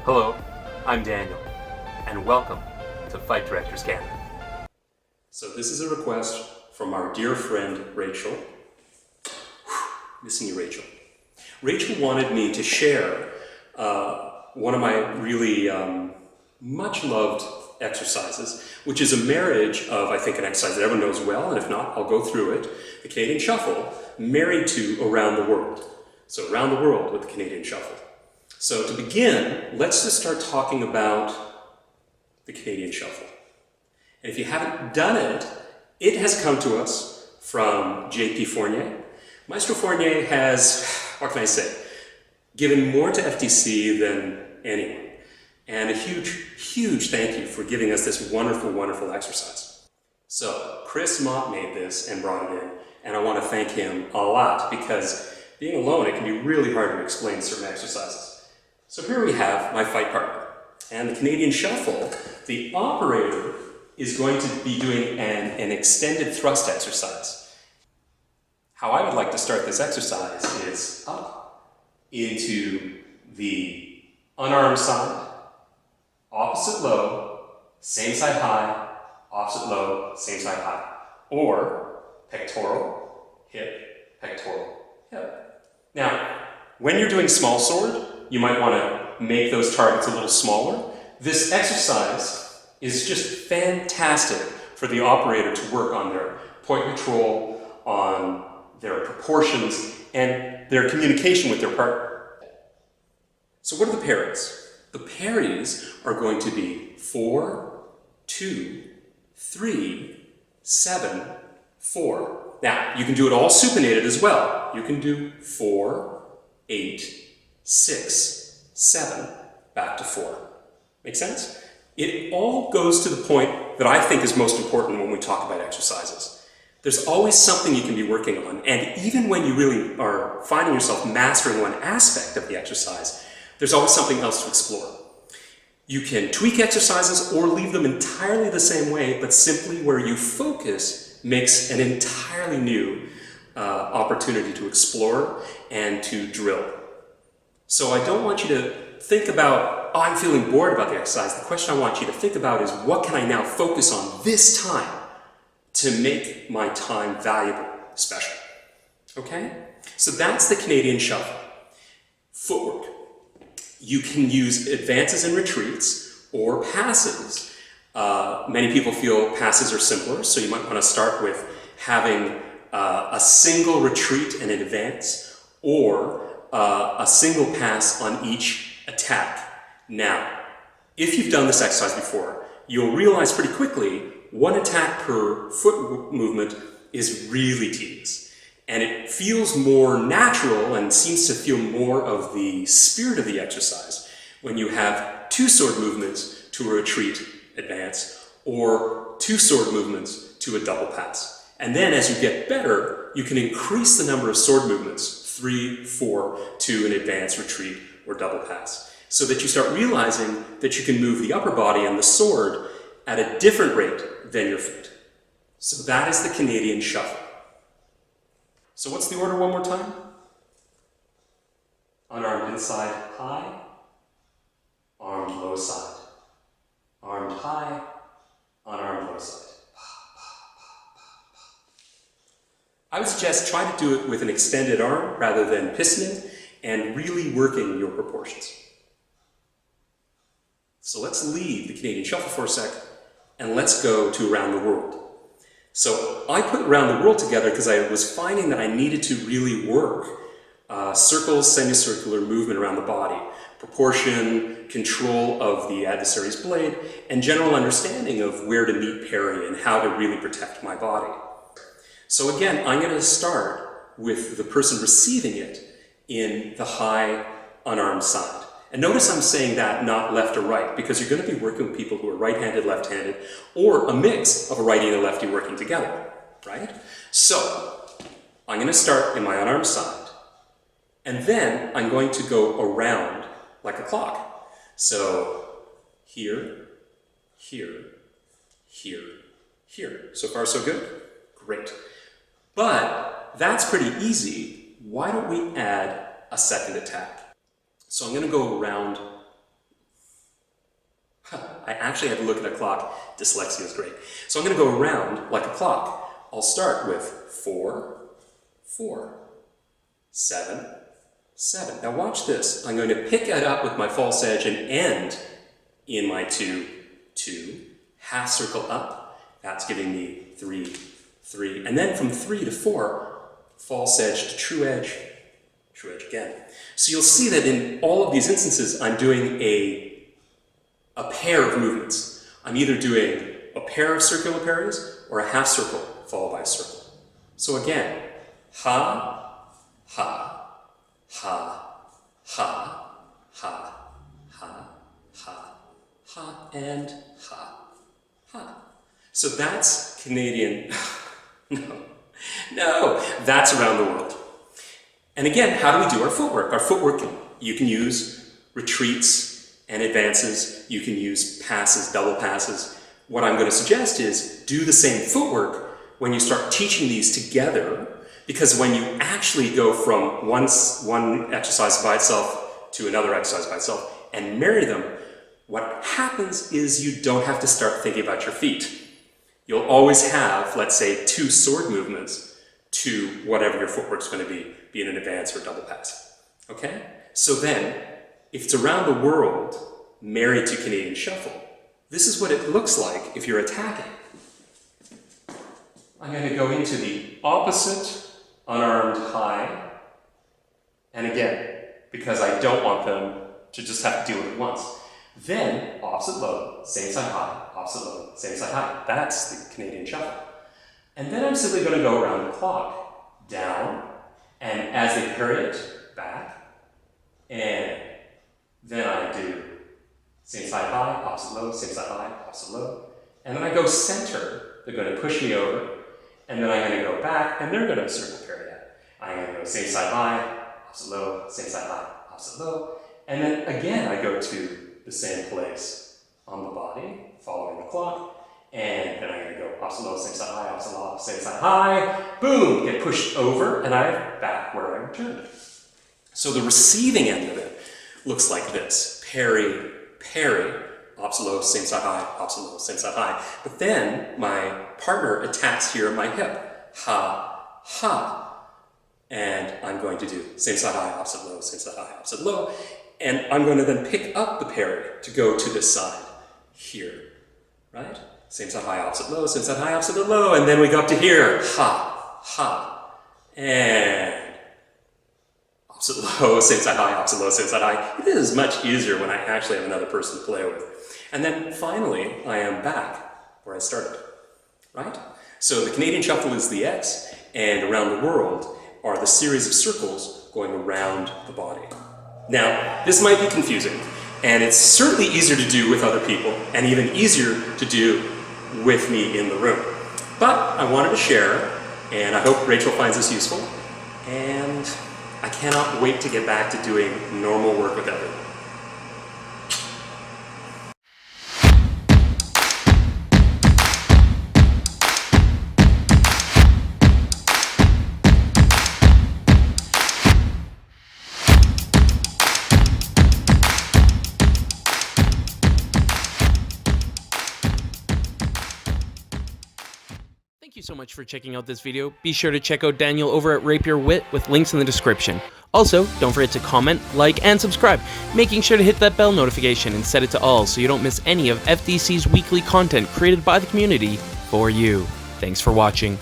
Hello, I'm Daniel, and welcome to Fight Directors Canada. So this is a request from our dear friend Rachel. Missing you, Rachel. Rachel wanted me to share one of my really much loved exercises, which is a marriage of, I think, an exercise that everyone knows well, and if not, I'll go through it, the Canadian Shuffle, married to Around the World. So Around the World with the Canadian Shuffle. So to begin, let's just start talking about the Canadian Shuffle. And if you haven't done it, it has come to us from J.P. Fournier. Maestro Fournier has, what can I say, given more to FTC than anyone. And a huge thank you for giving us this wonderful exercise. So Chris Mott made this and brought it in, and I want to thank him a lot because being alone, it can be really hard to explain certain exercises. So here we have my fight partner. And the Canadian Shuffle, the operator is going to be doing an extended thrust exercise. How I would like to start this exercise is up into the unarmed side, opposite low, same side high, opposite low, same side high. Or pectoral, hip, pectoral, hip. Now, when you're doing small sword, you might want to make those targets a little smaller. This exercise is just fantastic for the operator to work on their point control, on their proportions, and their communication with their partner. So what are the parries? The parries are going to be 4, 2, 3, 7, 4. Now, you can do it all supinated as well. You can do 4, 8, 6, 7, back to 4. Make sense? It all goes to the point that I think is most important when we talk about exercises. There's always something you can be working on, and even when you really are finding yourself mastering one aspect of the exercise, there's always something else to explore. You can tweak exercises or leave them entirely the same way, but simply where you focus makes an entirely new opportunity to explore and to drill. So I don't want you to think about, oh, I'm feeling bored about the exercise. The question I want you to think about is, what can I now focus on this time to make my time valuable, special? Okay? So that's the Canadian Shuffle. Footwork. You can use advances and retreats or passes. Many people feel passes are simpler, so you might want to start with having a single retreat and an advance, or a single pass on each attack. Now, if you've done this exercise before, you'll realize pretty quickly one attack per foot movement is really tedious. And it feels more natural and seems to feel more of the spirit of the exercise when you have 2 sword movements to a retreat advance, or 2 sword movements to a double pass. And then as you get better, you can increase the number of sword movements, 3, 4, to an advance, retreat, or double pass, so that you start realizing that you can move the upper body and the sword at a different rate than your feet. So that is the Canadian Shuffle. So what's the order one more time? Unarmed inside, high. Armed low side. Armed high. Unarmed low side. I would suggest try to do it with an extended arm rather than pistoning, and really working your proportions. So let's leave the Canadian Shuffle for a sec, and let's go to Around the World. So I put Around the World together because I was finding that I needed to really work circles, semicircular movement around the body, proportion, control of the adversary's blade, and general understanding of where to meet parry and how to really protect my body. So again, I'm going to start with the person receiving it in the high unarmed side. And notice I'm saying that not left or right, because you're going to be working with people who are right-handed, left-handed, or a mix of a righty and a lefty working together, right? So I'm going to start in my unarmed side, and then I'm going to go around like a clock. So here, here, here, here. So far, so good? Great. But that's pretty easy. Why don't we add a second attack? So I'm going to go around I actually had to look at a clock. Dyslexia is great. So I'm going to go around like a clock. I'll start with 4, 4, 7, 7. Now watch this. I'm going to pick it up with my false edge and end in my 2, 2, half circle up. That's giving me 3, 3. And then from 3 to 4, false edge to true edge again. So you'll see that in all of these instances, I'm doing a pair of movements. I'm either doing a pair of circular parries or a half circle followed by a circle. So again, ha, ha, ha, ha, ha, ha, ha, ha, and ha, ha. So that's Canadian. No, that's around the world. And again, how do we do our footwork? Our footwork, you can use retreats and advances. You can use passes, double passes. What I'm going to suggest is do the same footwork when you start teaching these together, because when you actually go from one exercise by itself to another exercise by itself and marry them, what happens is you don't have to start thinking about your feet. You'll always have, let's say, 2 sword movements to whatever your footwork's going to be it an advance or a double pass. Okay? So then, if it's around the world, married to Canadian Shuffle, this is what it looks like if you're attacking. I'm going to go into the opposite unarmed high, and again, because I don't want them to just have to do it at once. Then, opposite low, same side high, opposite low, same side high. That's the Canadian Shuffle. And then I'm simply going to go around the clock, down, and as they parry it, back, and then I do same side high, opposite low, same side high, opposite low, and then I go center. They're going to push me over, and then I'm going to go back, and they're going to circle parry that. I'm going to go same side high, opposite low, same side high, opposite low, and then again I go to the same place on the body, following the clock, and then I'm going to go opposite low, same side high, opposite low, same side high, boom, get pushed over, and I'm back where I returned. So the receiving end of it looks like this: parry, parry, opposite low, same side high, opposite low, same side high. But then my partner attacks here at my hip, ha, ha, and I'm going to do same side high, opposite low, same side high, opposite low, and I'm going to then pick up the parry to go to this side here, right? Same side high, opposite low, same side high, opposite low, and then we go up to here, ha, ha, and opposite low, same side high, opposite low, same side high. It is much easier when I actually have another person to play with. And then finally, I am back where I started, right? So the Canadian Shuffle is the X, and around the world are the series of circles going around the body. Now, this might be confusing, and it's certainly easier to do with other people, and even easier to do with me in the room. But I wanted to share, and I hope Rachel finds this useful, and I cannot wait to get back to doing normal work with everyone. Thank you so much for checking out this video. Be sure to check out Daniel over at Rapier Wit with links in the description. Also, don't forget to comment, like, and subscribe, making sure to hit that bell notification and set it to all so you don't miss any of FDC's weekly content created by the community for you. Thanks for watching.